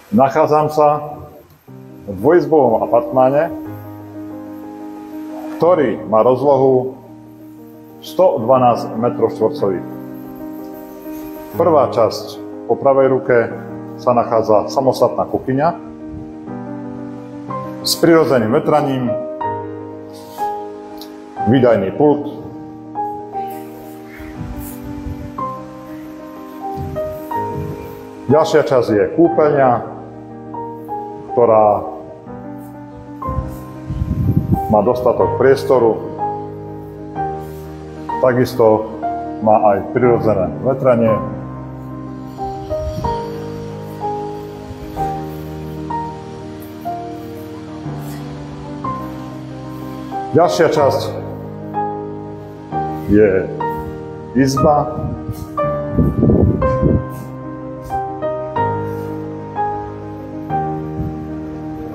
Nachádzam sa v dvojizbovom apartmáne, ktorý má rozlohu 112 m². Prvá časť po pravej ruke sa nachádza samostatná kuchyňa s prirodzeným vetraním, výdajný pult, ďalšia časť je kúpeľňa, ktorá má dostatok priestoru, takisto má aj prirodzené vetranie. Ďalšia časť je izba,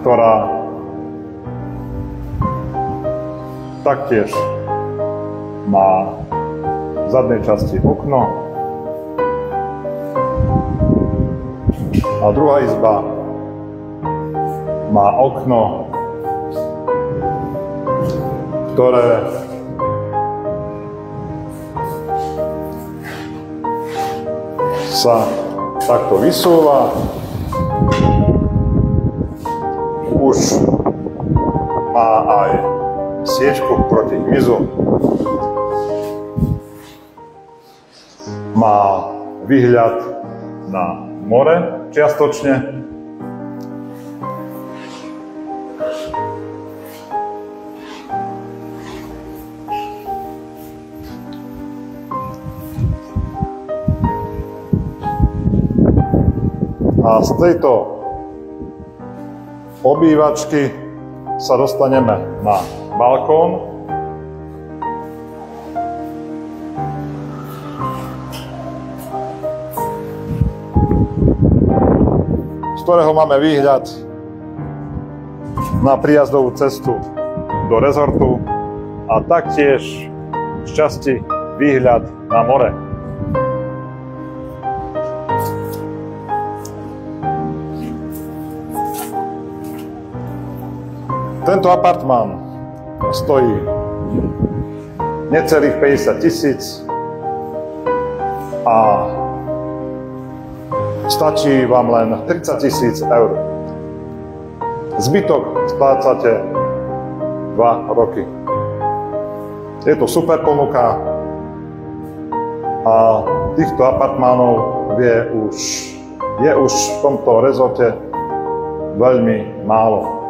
ktorá taktiež má v zadnej časti okno a druhá izba má okno, ktoré sa takto vysúva. Už má aj sieťku proti hmyzu. Má výhľad na more čiastočne. A z tejto obývačky sa dostaneme na balkón, z ktorého máme výhľad na príjazdovú cestu do rezortu a taktiež z časti výhľad na more. Tento apartmán stojí necelých 50 000 a stačí vám len 30 000 eur. Zbytok splácate 2 roky. Je to super ponuka a týchto apartmánov je už v tomto rezorte veľmi málo.